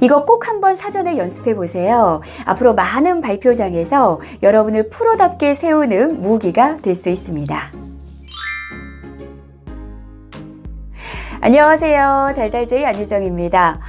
이거 꼭 한번 사전에 연습해 보세요. 앞으로 많은 발표장에서 여러분을 프로답게 세우는 무기가 될 수 있습니다. 안녕하세요. 달달제이 안유정입니다.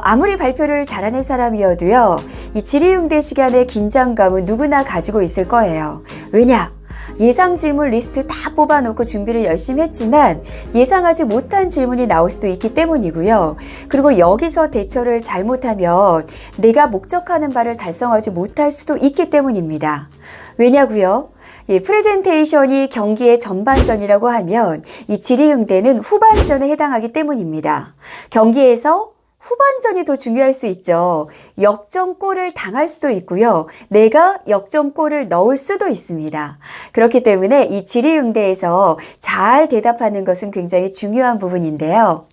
아무리 발표를 잘하는 사람이어도요, 이 질의응대 시간의 긴장감은 누구나 가지고 있을 거예요. 왜냐? 예상 질문 리스트 다 뽑아놓고 준비를 열심히 했지만 예상하지 못한 질문이 나올 수도 있기 때문이고요. 그리고 여기서 대처를 잘못하면 내가 목적하는 바를 달성하지 못할 수도 있기 때문입니다. 왜냐고요? 프레젠테이션이 경기의 전반전이라고 하면 이 질의응대는 후반전에 해당하기 때문입니다. 경기에서 후반전이 더 중요할 수 있죠. 역전골을 당할 수도 있고요. 내가 역전골을 넣을 수도 있습니다. 그렇기 때문에 이 질의응대에서 잘 대답하는 것은 굉장히 중요한 부분인데요.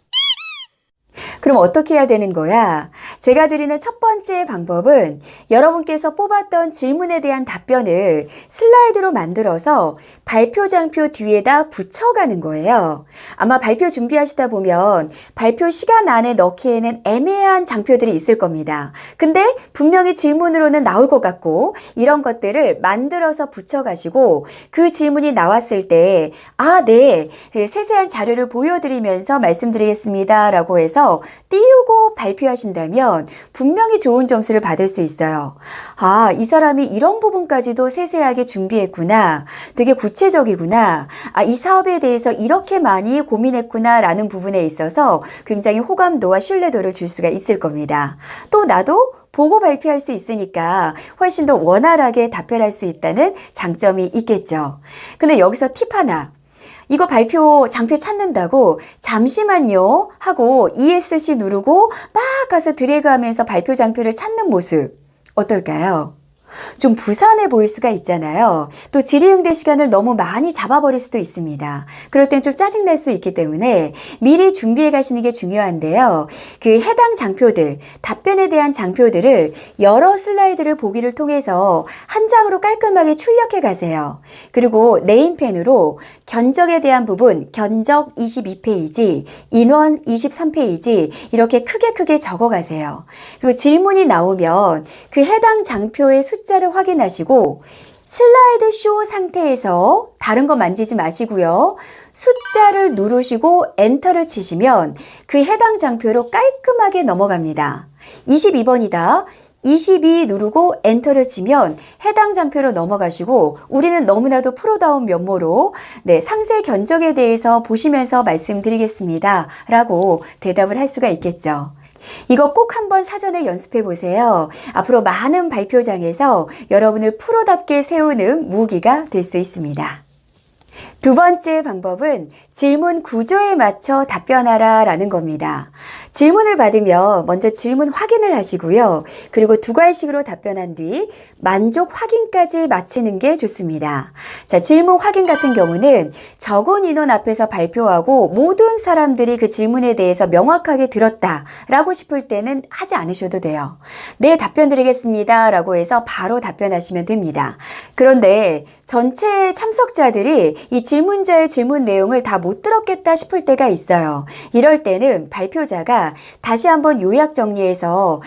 그럼 어떻게 해야 되는 거야? 제가 드리는 첫 번째 방법은 여러분께서 뽑았던 질문에 대한 답변을 슬라이드로 만들어서 발표장표 뒤에다 붙여가는 거예요. 아마 발표 준비하시다 보면 발표 시간 안에 넣기에는 애매한 장표들이 있을 겁니다. 근데 분명히 질문으로는 나올 것 같고 이런 것들을 만들어서 붙여가시고 그 질문이 나왔을 때 네, 세세한 자료를 보여드리면서 말씀드리겠습니다 라고 해서 띄우고 발표하신다면 분명히 좋은 점수를 받을 수 있어요. 이 사람이 이런 부분까지도 세세하게 준비했구나. 되게 구체적이구나. 이 사업에 대해서 이렇게 많이 고민했구나 라는 부분에 있어서 굉장히 호감도와 신뢰도를 줄 수가 있을 겁니다. 또 나도 보고 발표할 수 있으니까 훨씬 더 원활하게 답변할 수 있다는 장점이 있겠죠. 근데 여기서 팁 하나. 이거 발표 장표 찾는다고 잠시만요 하고 ESC 누르고 막 가서 드래그하면서 발표 장표를 찾는 모습 어떨까요? 좀 부산해 보일 수가 있잖아요. 또 질의응대 시간을 너무 많이 잡아버릴 수도 있습니다. 그럴 땐 좀 짜증날 수 있기 때문에 미리 준비해 가시는 게 중요한데요. 그 해당 장표들, 답변에 대한 장표들을 여러 슬라이드를 보기를 통해서 한 장으로 깔끔하게 출력해 가세요. 그리고 네임펜으로 견적에 대한 부분, 견적 22페이지, 인원 23페이지 이렇게 크게 적어 가세요. 그리고 질문이 나오면 그 해당 장표의 숫자를 확인하시고 슬라이드 쇼 상태에서 다른 거 만지지 마시고요. 숫자를 누르시고 엔터를 치시면 그 해당 장표로 깔끔하게 넘어갑니다. 22번이다. 22 누르고 엔터를 치면 해당 장표로 넘어가시고 우리는 너무나도 프로다운 면모로 상세 견적에 대해서 보시면서 말씀드리겠습니다 라고 대답을 할 수가 있겠죠. 이거 꼭 한번 사전에 연습해 보세요. 앞으로 많은 발표장에서 여러분을 프로답게 세우는 무기가 될 수 있습니다. 두 번째 방법은 질문 구조에 맞춰 답변하라 라는 겁니다. 질문을 받으면 먼저 질문 확인을 하시고요. 그리고 두 갈식으로 답변한 뒤 만족 확인까지 마치는 게 좋습니다. 자, 질문 확인 같은 경우는 적은 인원 앞에서 발표하고 모든 사람들이 그 질문에 대해서 명확하게 들었다라고 싶을 때는 하지 않으셔도 돼요. 네, 답변 드리겠습니다 라고 해서 바로 답변하시면 됩니다. 그런데 전체 참석자들이 이 질문자의 질문 내용을 다 못 들었겠다 싶을 때가 있어요. 이럴 때는 발표자가 다시 한번 요약 정리해서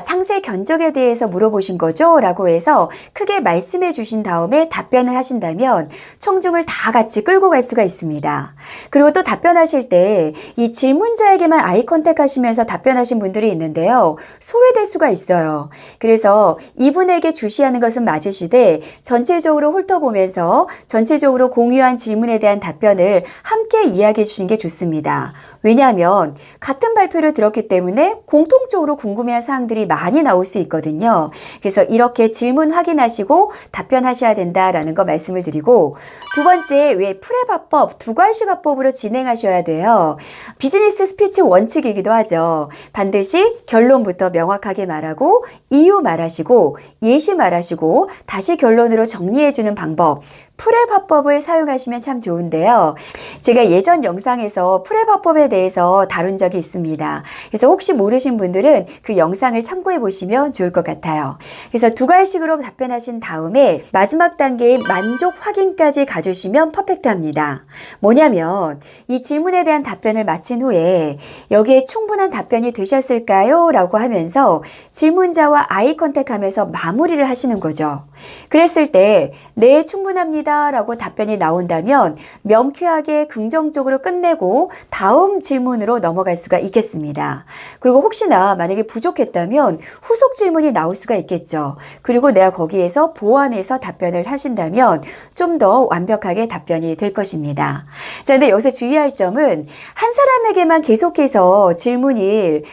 상세 견적에 대해서 물어보신 거죠? 라고 해서 크게 말씀해 주신 다음에 답변을 하신다면 청중을 다 같이 끌고 갈 수가 있습니다. 그리고 또 답변하실 때 이 질문자에게만 아이 컨택 하시면서 답변하신 분들이 있는데요. 소외될 수가 있어요. 그래서 이분에게 주시하는 것은 맞으시되 전체적으로 훑어보면서 전체적으로 공유한 질문에 대한 답변을 함께 이야기해 주시는 게 좋습니다. 왜냐하면 같은 발표를 들었기 때문에 공통적으로 궁금해할 사항들이 많이 나올 수 있거든요. 그래서 이렇게 질문 확인하시고 답변하셔야 된다라는 거 말씀을 드리고 두 번째, 프레바법, 두괄시가법으로 진행하셔야 돼요. 비즈니스 스피치 원칙이기도 하죠. 반드시 결론부터 명확하게 말하고 이유 말하시고 예시 말하시고 다시 결론으로 정리해주는 방법. 프렙 화법을 사용하시면 참 좋은데요. 제가 예전 영상에서 프렙 화법에 대해서 다룬 적이 있습니다. 그래서 혹시 모르신 분들은 그 영상을 참고해 보시면 좋을 것 같아요. 그래서 두 가지식으로 답변하신 다음에 마지막 단계인 만족 확인까지 가주시면 퍼펙트합니다. 뭐냐면 이 질문에 대한 답변을 마친 후에 여기에 충분한 답변이 되셨을까요? 라고 하면서 질문자와 아이 컨택하면서 마무리를 하시는 거죠. 그랬을 때 네, 충분합니다 라고 답변이 나온다면 명쾌하게 긍정적으로 끝내고 다음 질문으로 넘어갈 수가 있겠습니다. 그리고 혹시나 만약에 부족했다면 후속 질문이 나올 수가 있겠죠. 그리고 내가 거기에서 보완해서 답변을 하신다면 좀 더 완벽하게 답변이 될 것입니다. 자, 근데 여기서 주의할 점은 한 사람에게만 계속해서 질문을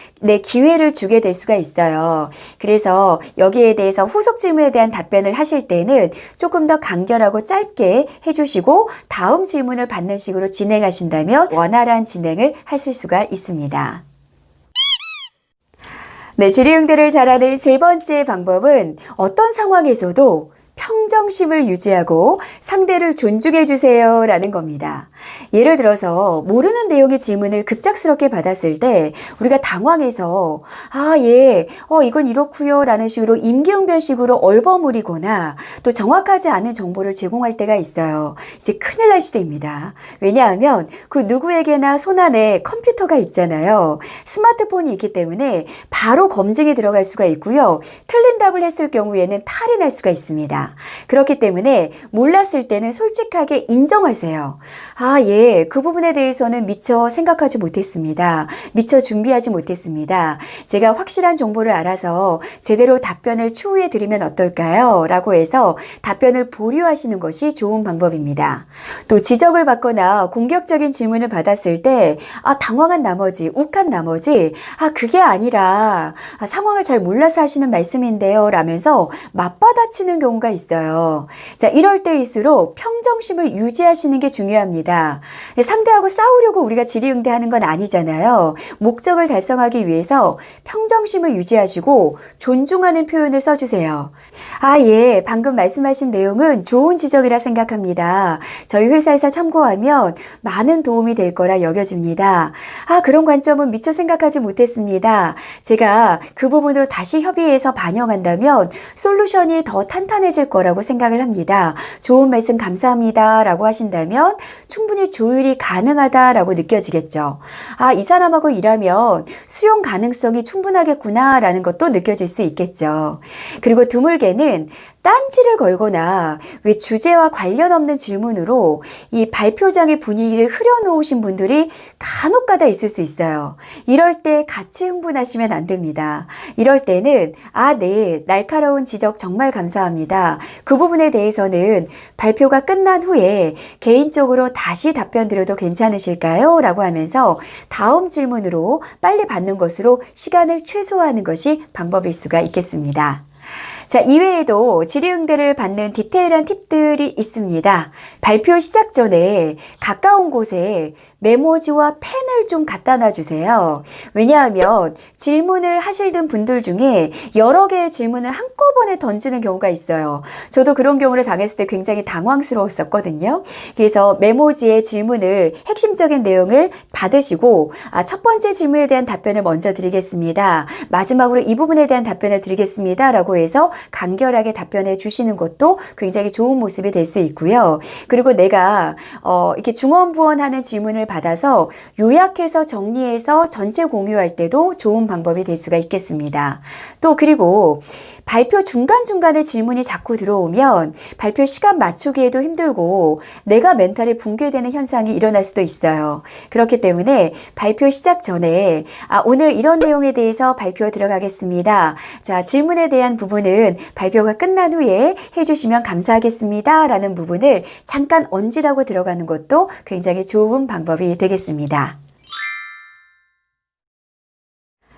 기회를 주게 될 수가 있어요. 그래서 여기에 대해서 후속 질문에 대한 답변을 하실 때는 조금 더 간결하고 짧게 해주시고 다음 질문을 받는 식으로 진행하신다면 원활한 진행을 하실 수가 있습니다. 네, 질의응대를 잘하는 세 번째 방법은 어떤 상황에서도 평정심을 유지하고 상대를 존중해 주세요 라는 겁니다. 예를 들어서 모르는 내용의 질문을 급작스럽게 받았을 때 우리가 당황해서 이건 이렇고요 라는 식으로 임기응변식으로 얼버무리거나 또 정확하지 않은 정보를 제공할 때가 있어요. 이제 큰일 날 시대입니다. 왜냐하면 그 누구에게나 손안에 컴퓨터가 있잖아요. 스마트폰이 있기 때문에 바로 검증이 들어갈 수가 있고요. 틀린 답을 했을 경우에는 탈이 날 수가 있습니다. 그렇기 때문에 몰랐을 때는 솔직하게 인정하세요. 그 부분에 대해서는 미처 생각하지 못했습니다. 미처 준비하지 못했습니다. 제가 확실한 정보를 알아서 제대로 답변을 추후에 드리면 어떨까요? 라고 해서 답변을 보류하시는 것이 좋은 방법입니다. 또 지적을 받거나 공격적인 질문을 받았을 때 당황한 나머지, 욱한 나머지 그게 아니라 상황을 잘 몰라서 하시는 말씀인데요 라면서 맞받아치는 경우가 있어요. 자, 이럴 때일수록 평정심을 유지하시는 게 중요합니다. 상대하고 싸우려고 우리가 질의응대하는 건 아니잖아요. 목적을 달성하기 위해서 평정심을 유지하시고 존중하는 표현을 써주세요. 방금 말씀하신 내용은 좋은 지적이라 생각합니다. 저희 회사에서 참고하면 많은 도움이 될 거라 여겨집니다. 그런 관점은 미처 생각하지 못했습니다. 제가 그 부분으로 다시 협의해서 반영한다면 솔루션이 더 탄탄해질 거라고 생각을 합니다. 좋은 말씀 감사합니다 라고 하신다면 충분히 조율이 가능하다라고 느껴지겠죠. 이 사람하고 일하면 수용 가능성이 충분하겠구나 라는 것도 느껴질 수 있겠죠. 그리고 드물게는 딴지를 걸거나 왜 주제와 관련 없는 질문으로 이 발표장의 분위기를 흐려놓으신 분들이 간혹가다 있을 수 있어요. 이럴 때 같이 흥분하시면 안 됩니다. 이럴 때는 네, 날카로운 지적 정말 감사합니다. 그 부분에 대해서는 발표가 끝난 후에 개인적으로 다시 답변 드려도 괜찮으실까요? 라고 하면서 다음 질문으로 빨리 받는 것으로 시간을 최소화하는 것이 방법일 수가 있겠습니다. 자, 이외에도 질의응대를 받는 디테일한 팁들이 있습니다. 발표 시작 전에 가까운 곳에 메모지와 펜을 좀 갖다 놔주세요. 왜냐하면 질문을 하실 분들 중에 여러 개의 질문을 한꺼번에 던지는 경우가 있어요. 저도 그런 경우를 당했을 때 굉장히 당황스러웠었거든요. 그래서 메모지에 질문을 핵심적인 내용을 받으시고 첫 번째 질문에 대한 답변을 먼저 드리겠습니다. 마지막으로 이 부분에 대한 답변을 드리겠습니다. 라고 해서 간결하게 답변해 주시는 것도 굉장히 좋은 모습이 될 수 있고요. 그리고 내가 이렇게 중언부언하는 질문을 받아서 요약해서 정리해서 전체 공유할 때도 좋은 방법이 될 수가 있겠습니다. 또 그리고 발표 중간중간에 질문이 자꾸 들어오면 발표 시간 맞추기에도 힘들고 내가 멘탈이 붕괴되는 현상이 일어날 수도 있어요. 그렇기 때문에 발표 시작 전에 오늘 이런 내용에 대해서 발표 들어가겠습니다. 자, 질문에 대한 부분은 발표가 끝난 후에 해주시면 감사하겠습니다. 라는 부분을 잠깐 얹으라고 들어가는 것도 굉장히 좋은 방법이 되겠습니다.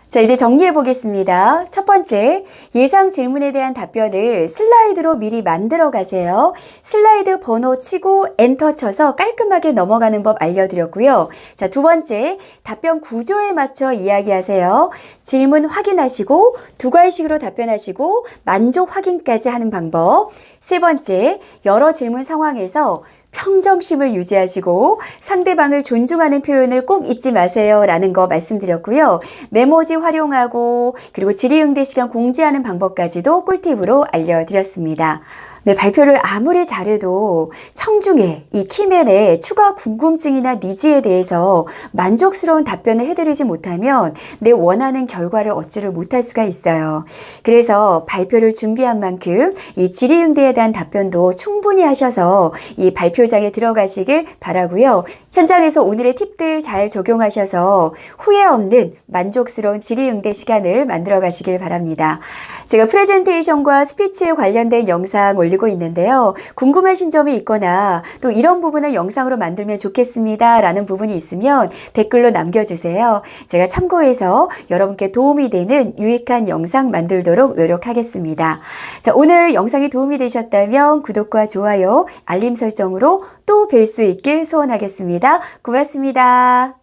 자, 이제 정리해 보겠습니다. 첫 번째, 예상 질문에 대한 답변을 슬라이드로 미리 만들어 가세요. 슬라이드 번호 치고 엔터 쳐서 깔끔하게 넘어가는 법 알려드렸고요. 자, 두 번째, 답변 구조에 맞춰 이야기하세요. 질문 확인하시고 두 가지식으로 답변하시고 만족 확인까지 하는 방법. 세 번째, 여러 질문 상황에서 평정심을 유지하시고 상대방을 존중하는 표현을 꼭 잊지 마세요 라는 거 말씀드렸고요. 메모지 활용하고 그리고 질의응대 시간 공지하는 방법까지도 꿀팁으로 알려드렸습니다. 네, 발표를 아무리 잘해도 청중의 이 키맨의 추가 궁금증이나 니즈에 대해서 만족스러운 답변을 해드리지 못하면 내 원하는 결과를 얻지를 못할 수가 있어요. 그래서 발표를 준비한 만큼 이 질의응대에 대한 답변도 충분히 하셔서 이 발표장에 들어가시길 바라고요. 현장에서 오늘의 팁들 잘 적용하셔서 후회 없는 만족스러운 질의응대 시간을 만들어 가시길 바랍니다. 제가 프레젠테이션과 스피치에 관련된 영상 올리고 있는데요. 궁금하신 점이 있거나 또 이런 부분을 영상으로 만들면 좋겠습니다 라는 부분이 있으면 댓글로 남겨주세요. 제가 참고해서 여러분께 도움이 되는 유익한 영상 만들도록 노력하겠습니다. 자, 오늘 영상이 도움이 되셨다면 구독과 좋아요, 알림 설정으로 또 뵐 수 있길 소원하겠습니다. 고맙습니다.